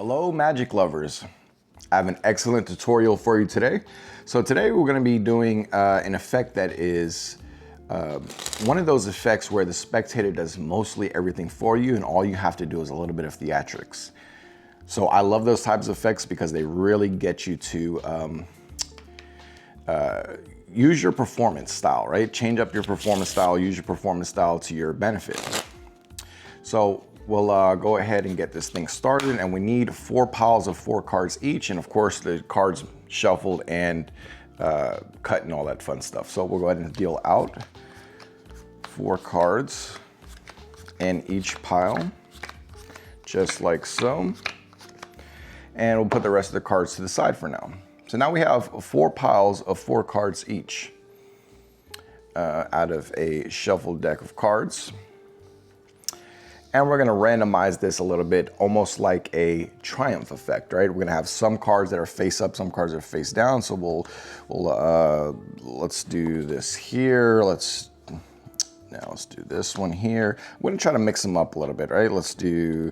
Hello Magic lovers. I have an excellent tutorial for you today. So today we're going to be doing an effect that is one of those effects where the spectator does mostly everything for you and all you have to do is a little bit of theatrics. So I love those types of effects because they really get you to use your performance style, right? Change up your performance style, use your performance style to your benefit. So we'll go ahead and get this thing started, and we need 4 piles of 4 cards each, and of course the cards shuffled and cut and all that fun stuff. So we'll go ahead and deal out 4 cards in each pile, just like so. And we'll put the rest of the cards to the side for now. So now we have 4 piles of 4 cards each out of a shuffled deck of cards. And we're gonna randomize this a little bit, almost like a triumph effect, right? We're gonna have some cards that are face up, some cards that are face down. So let's do this here. Let's do this one here. We're gonna try to mix them up a little bit, right? Let's do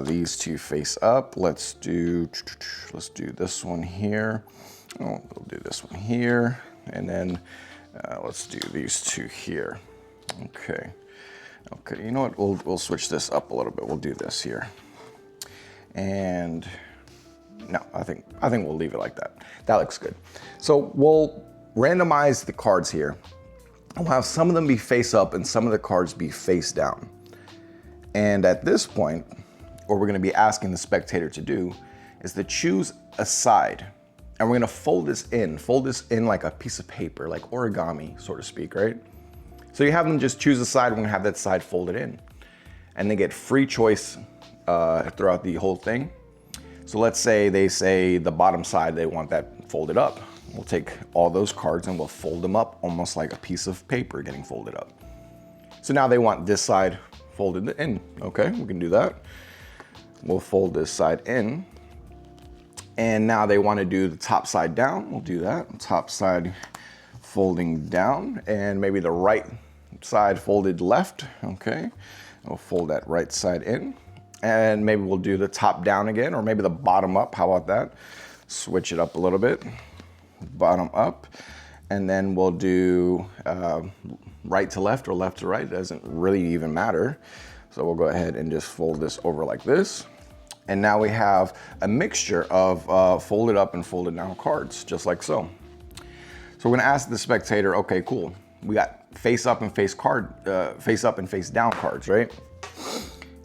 these 2 face up. Let's do this one here. Oh, we'll do this one here. And then let's do these 2 here. Okay. Okay, you know what? We'll switch this up a little bit. We'll do this here. And no, I think we'll leave it like that. That looks good. So we'll randomize the cards here. We'll have some of them be face up and some of the cards be face down. And at this point, what we're gonna be asking the spectator to do is to choose a side. And we're gonna fold this in like a piece of paper, like origami, so to speak, right? So you have them just choose a side, we're gonna have that side folded in. And they get free choice throughout the whole thing. So let's say they say the bottom side, they want that folded up. We'll take all those cards and we'll fold them up almost like a piece of paper getting folded up. So now they want this side folded in. Okay, we can do that. We'll fold this side in. And now they wanna do the top side down. We'll do that, top side folding down, and maybe the right side folded left. Okay, we'll fold that right side in, and maybe we'll do the top down again, or maybe the bottom up. How about that? Switch it up a little bit, bottom up, and then we'll do right to left or left to right. It doesn't really even matter. So we'll go ahead and just fold this over like this. And now we have a mixture of folded up and folded down cards, just like so. So we're gonna ask the spectator, okay, cool. We got face up and face down cards, right?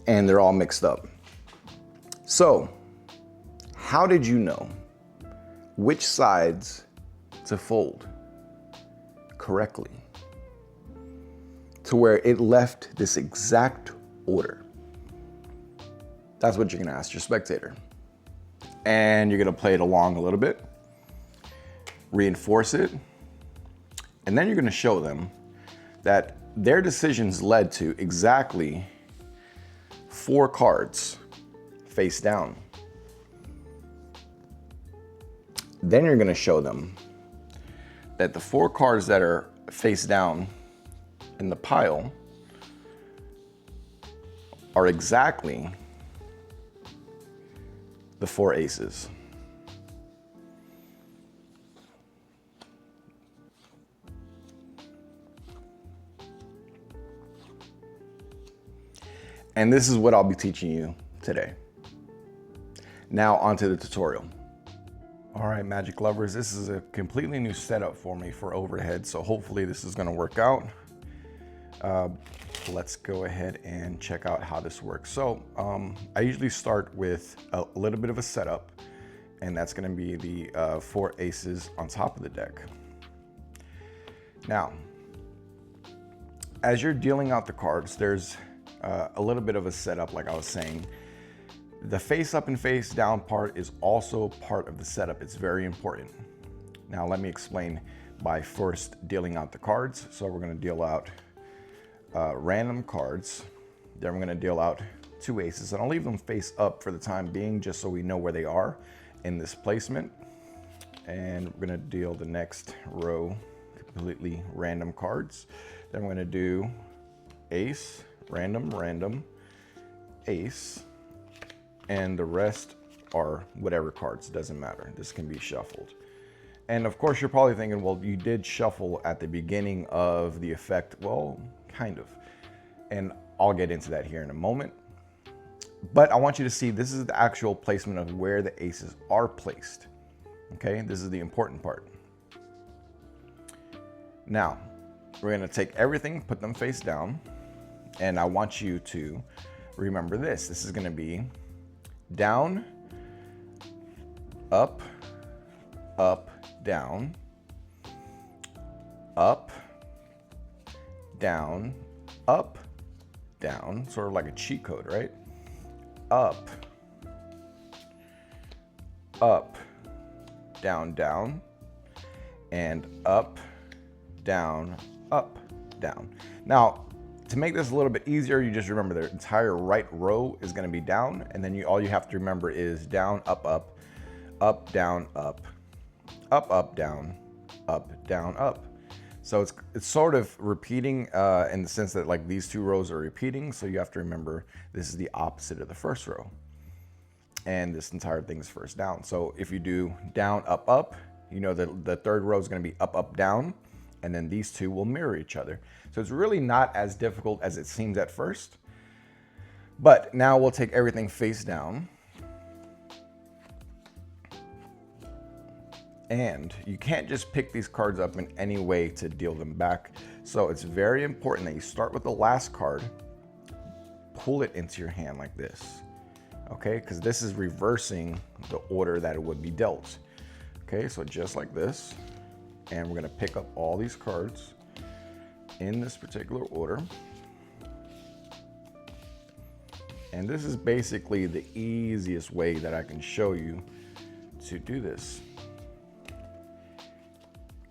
And they're all mixed up. So how did you know which sides to fold correctly to where it left this exact order? That's what you're gonna ask your spectator. And you're gonna play it along a little bit, reinforce it, and then you're gonna show them that their decisions led to exactly 4 cards face down. Then you're gonna show them that the 4 cards that are face down in the pile are exactly the 4 aces. And this is what I'll be teaching you today. Now onto the tutorial. All right, Magic lovers, this is a completely new setup for me for overhead, so hopefully this is gonna work out. Let's go ahead and check out how this works. So I usually start with a little bit of a setup, and that's gonna be the 4 aces on top of the deck. Now, as you're dealing out the cards, there's a little bit of a setup, like I was saying. The face up and face down part is also part of the setup. It's very important. Now let me explain by first dealing out the cards. So we're gonna deal out random cards. Then we're gonna deal out 2 aces, and I'll leave them face up for the time being, just so we know where they are in this placement. And we're gonna deal the next row completely random cards. Then we're gonna do ace, random, random, ace, and the rest are whatever cards, doesn't matter. This can be shuffled. And of course, you're probably thinking, well, you did shuffle at the beginning of the effect. Well, kind of. And I'll get into that here in a moment. But I want you to see this is the actual placement of where the aces are placed. Okay, this is the important part. Now, we're going to take everything, put them face down. And I want you to remember this. This is going to be down, up, up, down, up, down, up, down, sort of like a cheat code, right? Up, up, down, down, and up, down, up, down. Now, to make this a little bit easier, you just remember the entire right row is going to be down, and then all you have to remember is down, up, up, up, down, up, up, up, down, up. So it's sort of repeating in the sense that like these two rows are repeating. So you have to remember this is the opposite of the first row. And this entire thing is first down. So if you do down, up, up, you know that the third row is going to be up, up, down. And then these two will mirror each other. So it's really not as difficult as it seems at first. But now we'll take everything face down. And you can't just pick these cards up in any way to deal them back. So it's very important that you start with the last card, pull it into your hand like this, okay? Because this is reversing the order that it would be dealt. Okay, so just like this, and we're gonna pick up all these cards in this particular order. And this is basically the easiest way that I can show you to do this.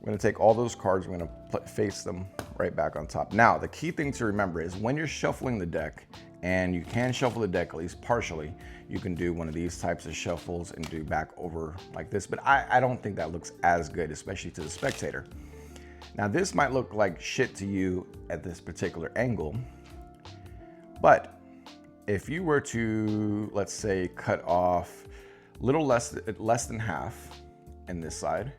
We're gonna take all those cards, we're gonna face them right back on top. Now, the key thing to remember is when you're shuffling the deck, and you can shuffle the deck at least partially, you can do one of these types of shuffles and do back over like this, but I don't think that looks as good, especially to the spectator. Now, this might look like shit to you at this particular angle, but if you were to, let's say, cut off a little less than half in this side,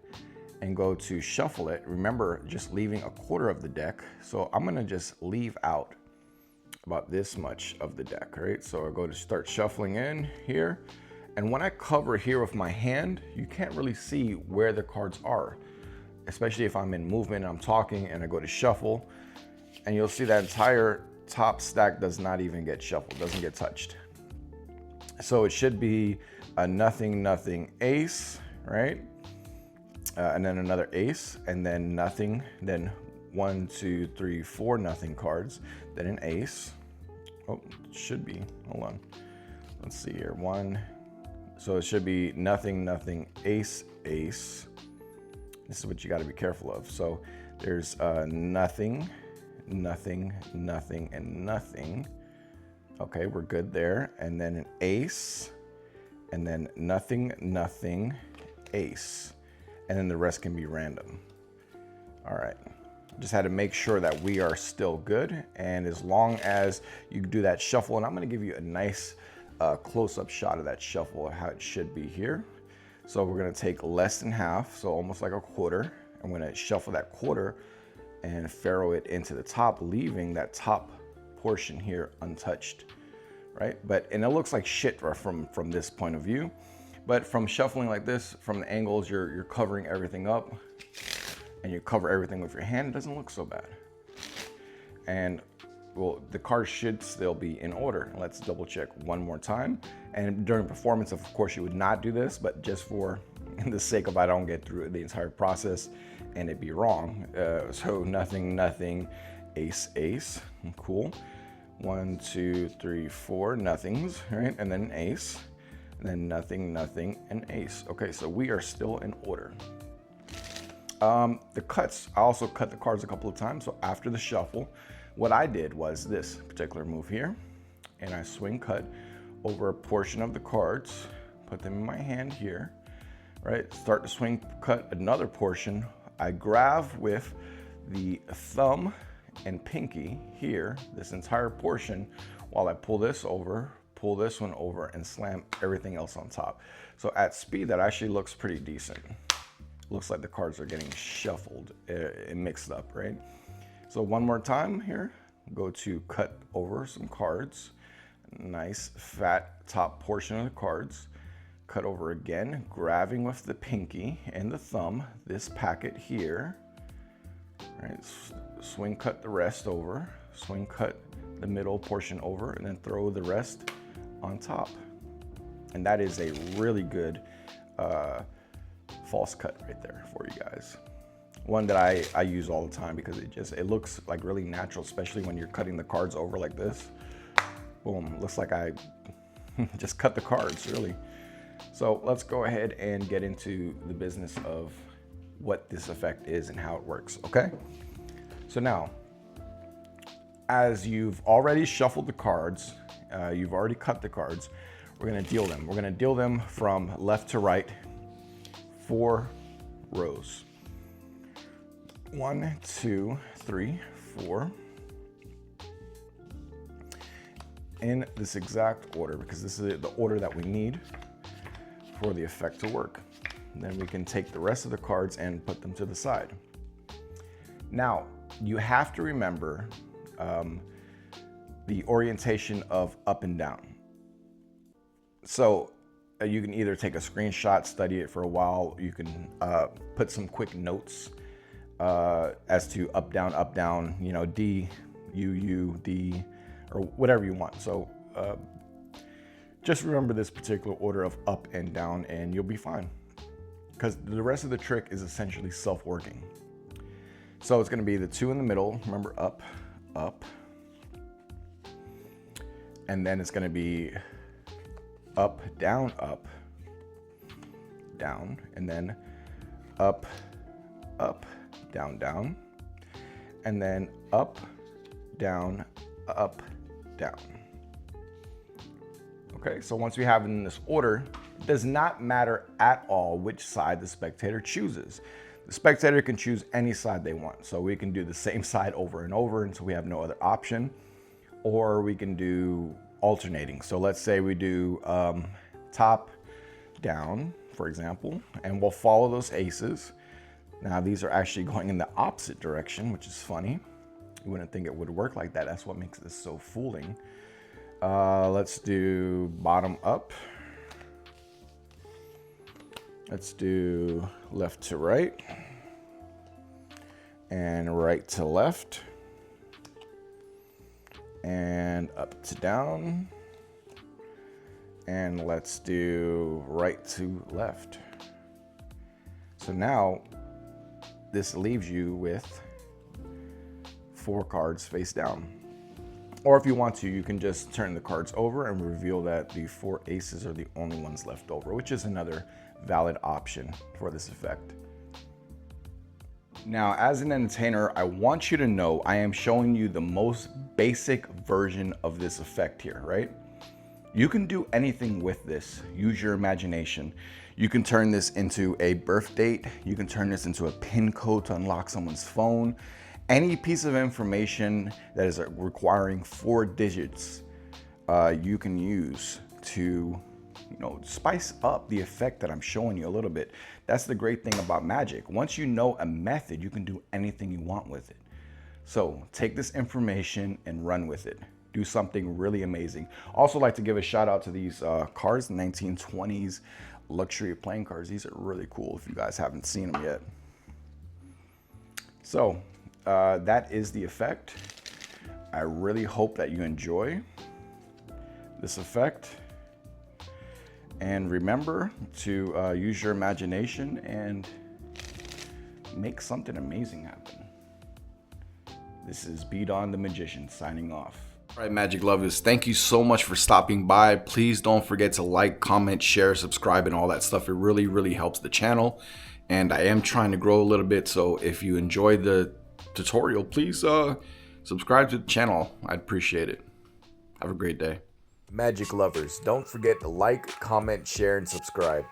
and go to shuffle it, remember just leaving a quarter of the deck. So I'm gonna just leave out about this much of the deck, right? So I go to start shuffling in here. And when I cover here with my hand, you can't really see where the cards are, especially if I'm in movement and I'm talking and I go to shuffle, and you'll see that entire top stack does not even get shuffled, doesn't get touched. So it should be a nothing, nothing ace, right? And then another ace, and then nothing, then 1, 2, 3, 4 nothing cards, then an ace. Oh, it should be, hold on. Let's see here, 1. So it should be nothing, nothing, ace, ace. This is what you got to be careful of. So there's nothing, nothing, nothing, and nothing. Okay, we're good there. And then an ace, and then nothing, nothing, ace. And then the rest can be random. All right, just had to make sure that we are still good. And as long as you do that shuffle, and I'm gonna give you a nice close-up shot of that shuffle, how it should be here. So we're gonna take less than half, so almost like a quarter. I'm gonna shuffle that quarter and faro it into the top, leaving that top portion here untouched, right? And it looks like shit from this point of view. But from shuffling like this, from the angles, you're covering everything up, and you cover everything with your hand, it doesn't look so bad. And well, the cards should still be in order. Let's double check one more time. And during performance, of course, you would not do this, but just for the sake of I don't get through the entire process and it be wrong. So nothing, nothing, ace, ace, cool. 1, 2, 3, 4 nothings, right? And then an ace. And then nothing, nothing, and ace. Okay, so we are still in order. The cuts, I also cut the cards a couple of times. So after the shuffle, what I did was this particular move here, and I swing cut over a portion of the cards, put them in my hand here, right? Start to swing cut another portion. I grab with the thumb and pinky here, this entire portion, while I pull this over, pull this one over and slam everything else on top. So at speed, that actually looks pretty decent. Looks like the cards are getting shuffled and mixed up, right? So one more time here, go to cut over some cards. Nice fat top portion of the cards. Cut over again, grabbing with the pinky and the thumb, this packet here. All right, swing cut the rest over, swing cut the middle portion over, and then throw the rest on top. And that is a really good false cut right there for you guys. One that I use all the time because it looks like really natural, especially when you're cutting the cards over like this. Boom, looks like I just cut the cards, really. So let's go ahead and get into the business of what this effect is and how it works, okay? So now, as you've already shuffled the cards, you've already cut the cards, we're gonna deal them. We're gonna deal them from left to right, 4 rows. 1, 2, 3, 4. In this exact order, because this is the order that we need for the effect to work. And then we can take the rest of the cards and put them to the side. Now, you have to remember the orientation of up and down. So you can either take a screenshot, study it for a while. You can put some quick notes as to up, down, you know, D, U, D, or whatever you want. So just remember this particular order of up and down and you'll be fine. Because the rest of the trick is essentially self-working. So it's gonna be the 2 in the middle, remember up, up. And then it's gonna be up, down, down. And then up, down, down. And then up, down, down. Okay, so once we have it in this order, it does not matter at all which side the spectator chooses. The spectator can choose any side they want. So we can do the same side over and over until we have no other option, or we can do alternating. So let's say we do top, down, for example, and we'll follow those aces. Now these are actually going in the opposite direction, which is funny. You wouldn't think it would work like that. That's what makes this so fooling. Let's do bottom up. Let's do left to right. And right to left. And up to down. And let's do right to left. So now this leaves you with 4 cards face down. Or if you want to, you can just turn the cards over and reveal that the 4 aces are the only ones left over, which is another valid option for this effect. Now, as an entertainer, I want you to know I am showing you the most basic version of this effect here, right? You can do anything with this. Use your imagination. You can turn this into a birth date. You can turn this into a PIN code to unlock someone's phone. Any piece of information that is requiring 4 digits, you can use to, spice up the effect that I'm showing you a little bit. That's the great thing about magic. Once you know a method, you can do anything you want with it. So take this information and run with it. Do something really amazing. Also like to give a shout out to these cards, the 1920s luxury playing cards. These are really cool if you guys haven't seen them yet. So that is the effect. I really hope that you enjoy this effect. And remember to use your imagination and make something amazing happen. This is Bidon the Magician signing off. All right, magic lovers, thank you so much for stopping by. Please don't forget to like, comment, share, subscribe, and all that stuff. It really, really helps the channel. And I am trying to grow a little bit, so if you enjoyed the tutorial, please subscribe to the channel. I'd appreciate it. Have a great day. Magic lovers, don't forget to like, comment, share, and subscribe.